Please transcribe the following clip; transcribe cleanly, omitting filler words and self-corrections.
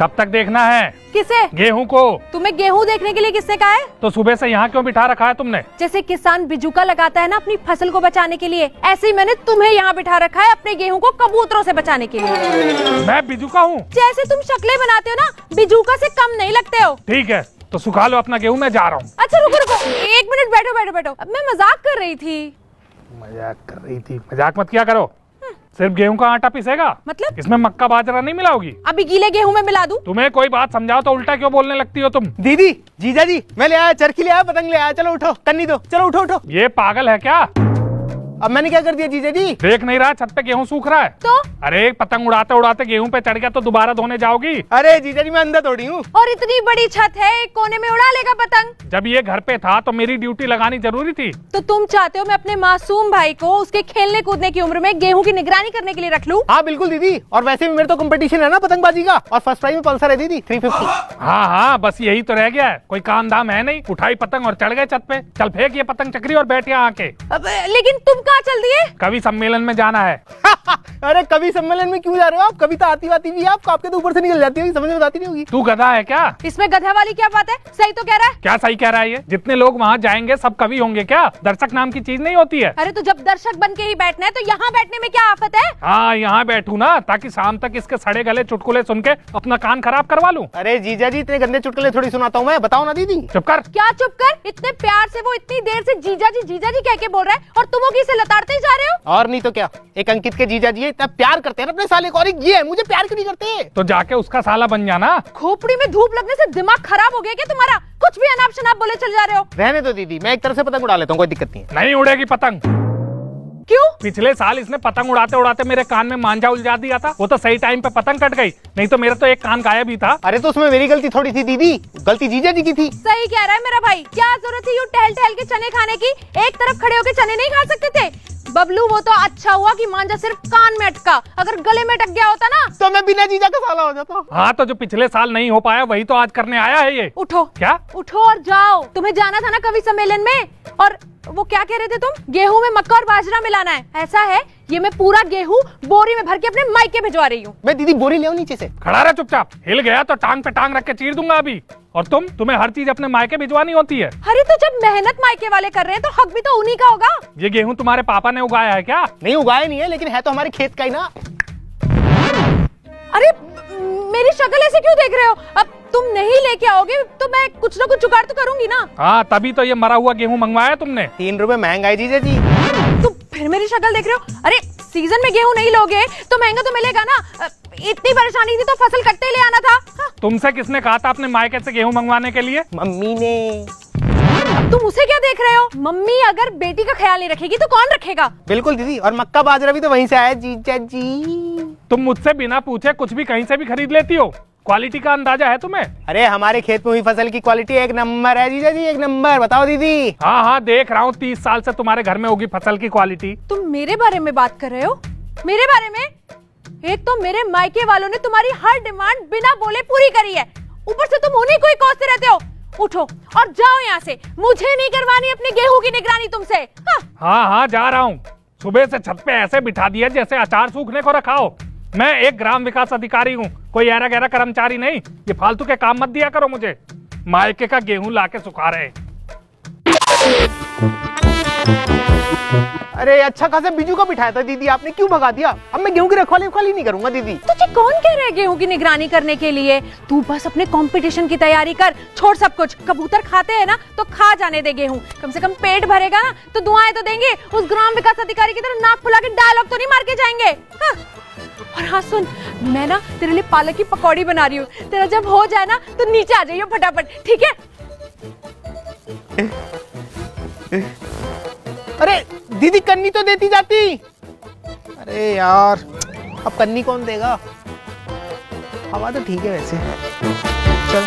कब तक देखना है? किसे? गेहूं को। तुम्हें गेहूं देखने के लिए किसने कहा है? तो सुबह से यहाँ क्यों बिठा रखा है तुमने? जैसे किसान बिजुका लगाता है ना अपनी फसल को बचाने के लिए, ऐसे ही मैंने तुम्हें यहाँ बिठा रखा है अपने गेहूं को कबूतरों से बचाने के लिए। मैं बिजुका हूँ? जैसे तुम शक्लें बनाते हो ना, बिजुका से कम नहीं लगते हो। ठीक है तो सुखा लो अपना गेहूं, मैं जा रहा हूँ। अच्छा रुको रुको, एक मिनट बैठो बैठो बैठो, अब मैं मजाक कर रही थी। मजाक कर रही थी? मजाक मत किया करो। सिर्फ गेहूं का आटा पिसेगा? मतलब? इसमें मक्का बाजरा नहीं मिलाओगी? अभी गीले गेहूं में मिला दूं? तुम्हें कोई बात समझाओ तो उल्टा क्यों बोलने लगती हो तुम? दीदी, जीजा जी, मैं ले आया, चरखी ले आया, पतंग ले आया, चलो उठो, कन्नी दो, चलो उठो उठो। ये पागल है क्या? अब मैंने क्या कर दिया जीजा जी? देख नहीं रहा छत पे गेहूं सूख रहा है? तो? अरे पतंग उड़ाते उड़ाते गेहूं पे चढ़ गया तो दोबारा धोने जाओगी? अरे जीजा जी, मैं अंधा थोड़ी हूँ। और इतनी बड़ी छत है, एक कोने में उड़ा लेगा पतंग। जब ये घर पे था तो मेरी ड्यूटी लगानी जरूरी थी। तो तुम चाहते हो मैं अपने मासूम भाई को उसके खेलने कूदने की उम्र में गेहूं की निगरानी करने के लिए रख लूं? हाँ बिल्कुल दीदी, और वैसे भी मेरे तो कंपटीशन है ना पतंगबाजी का, और फर्स्ट प्राइज में पल्सर है दीदी 350। हाँ हाँ, बस यही तो रह गया है, कोई काम धाम है नहीं। उठाई पतंग और चढ़ गए छत पे। चल फेंक ये पतंग चक्री और बैठ यहाँ आके। लेकिन तुम कहाँ चल दिए? कवि सम्मेलन में जाना है। अरे कवि सम्मेलन में क्यों जा रहे हो आप? कविता आती बाती भी आपको, आपके तो ऊपर से निकल जाती होगी, समझ में आती नहीं होगी। तू गधा है क्या? इसमें गधा वाली क्या बात है? सही तो कह रहा है। क्या सही कह रहा है ये? जितने लोग वहाँ जाएंगे सब कवि होंगे क्या? दर्शक नाम की चीज नहीं होती है। अरे तो जब दर्शक बन के ही बैठना है तो यहाँ बैठने में क्या आफत है? हाँ यहाँ बैठू ना, ताकि शाम तक इसके सड़े गले चुटकुले सुन के अपना कान खराब करवा लूं। अरे जीजा जी, इतने गंदे चुटकुले थोड़ी सुनाता हूँ मैं, बताओ ना दीदी। चुप कर। क्या चुप कर? इतने प्यार से वो इतनी देर से जीजा जी कह के बोल रहा है और तुम वो किसे लताड़ते ही जा रहे हो? और नहीं तो क्या, एक अंकित के जीजा जी इतना प्यार करते हैं ना अपने साले को, और एक ये है, मुझे प्यार क्यों नहीं करते? तो जाके उसका साला बन जाना। खोपड़ी में धूप लगने से दिमाग खराब हो गया क्या तुम्हारा? कुछ भी अनाप शनाप बोले चल जा रहे हो। रहने दो दीदी, मैं एक तरफ से पतंग उड़ा लेता हूँ, कोई दिक्कत नहीं है। नहीं उड़ेगी पतंग। क्यों? पिछले साल इसने पतंग उड़ाते उड़ाते मेरे कान में मांझा उलझा दिया था। वो तो सही टाइम पे पतंग कट गई, नहीं तो मेरा तो एक कान गायब ही था। अरे तो उसमें मेरी गलती थोड़ी थी दीदी, गलती जीजा जी की थी। सही कह रहा है मेरा भाई, क्या जरूरत थी यूं टहल टहल के चने खाने की? एक तरफ खड़े होके चने नहीं खा सकते थे? बबलू वो तो अच्छा हुआ कि मांझा सिर्फ कान में अटका, अगर गले में अटक गया होता ना तो मैं बिना जीजा का साला हो जाता। हाँ तो जो पिछले साल नहीं हो पाया वही तो आज करने आया है ये। उठो। क्या? उठो और जाओ, तुम्हें जाना था ना कवि सम्मेलन में। और वो क्या कह रहे थे तुम? गेहूं में मक्का और बाजरा मिलाना है, ऐसा है? ये मैं पूरा गेहूं बोरी में भर के अपने मायके भिजवा रही हूँ। मैं दीदी बोरी ले नीचे से। खड़ा रह चुपचाप, हिल गया तो टांग पे टांग रख के चीर दूंगा अभी। और तुम्हें हर चीज अपने मायके भिजवानी होती है। अरे तो जब मेहनत मायके वाले कर रहे हैं तो हक भी तो उन्हीं का होगा। ये गेहूं तुम्हारे पापा ने उगाया है क्या? नहीं उगाया नहीं है, लेकिन है तो हमारे खेत का ही ना। अरे मेरी शक्ल ऐसे क्यों देख रहे हो? अब तुम नहीं लेके आओगे तो मैं कुछ ना कुछ जुगाड़ तो करूंगी ना। हाँ तभी तो ये मरा हुआ गेहूं मंगवाया तुमने। 3 रुपए महंगा है जीजा जी। तुम फिर मेरी शक्ल देख रहे हो? अरे सीजन में गेहूं नहीं लोगे तो महंगा तो मिलेगा ना। इतनी परेशानी थी तो फसल कट्टे ले आना था। हाँ। तुमसे किसने कहा था अपने मायके से गेहूं मंगवाने के लिए? मम्मी ने। तुम उसे क्या देख रहे हो? मम्मी अगर बेटी का ख्याल नहीं रखेगी तो कौन रखेगा? बिल्कुल दीदी, और मक्का बाजरा भी तो वहीं से आया जीजा जी। तुम मुझसे बिना पूछे कुछ भी कहीं से भी खरीद लेती हो। क्वालिटी का अंदाजा है तुम्हें? अरे हमारे खेत में हुई फसल की क्वालिटी एक नंबर है जीजा जी, एक नंबर। बताओ दीदी। हाँ हाँ देख रहा हूँ, 30 साल से तुम्हारे घर में होगी फसल की क्वालिटी। तुम मेरे बारे में बात कर रहे हो? मेरे बारे में? एक तो मेरे मायके वालों ने तुम्हारी हर डिमांड बिना बोले पूरी करी है, ऊपर से तुम उन्हीं को ही कोसते रहते हो। उठो और जाओ यहाँ से, मुझे नहीं करवानी अपने गेहूं की निगरानी तुमसे। हाँ हाँ जा रहा हूँ। सुबह से छत पे ऐसे बिठा दिया जैसे अचार सूखने को रखा हो। मैं एक ग्राम विकास अधिकारी हूँ, कोई ऐरा गैरा कर्मचारी नहीं। ये फालतू के काम मत दिया करो मुझे। मायके का गेहूं लाके सुखा रहे। अरे अच्छा खासा बिजू का बिठाया था दीदी, आपने क्यों भगा दिया? अब मैं गेहूं की रखवाली नहीं करूंगा दीदी। तुझे कौन कह रहा है गेहूं की निगरानी करने के लिए? तू बस अपने कंपटीशन की तैयारी कर, छोड़ सब कुछ। कबूतर खाते हैं ना तो खा जाने दे गेहूं, कम से कम पेट भरेगा ना तो दुआएं तो देंगे। उस ग्राम विकास अधिकारी की तरह नाक फुला के डायलॉग तो नहीं मार के जाएंगे। हाँ। और हाँ सुन, मैं ना तेरे लिए पालक की पकौड़ी बना रही हूँ, तेरा जब हो जाए ना तो नीचे आ जाइयो फटाफट, ठीक है? अरे दीदी कन्नी तो देती जाती। अरे यार अब कन्नी कौन देगा? हवा तो ठीक है वैसे। चल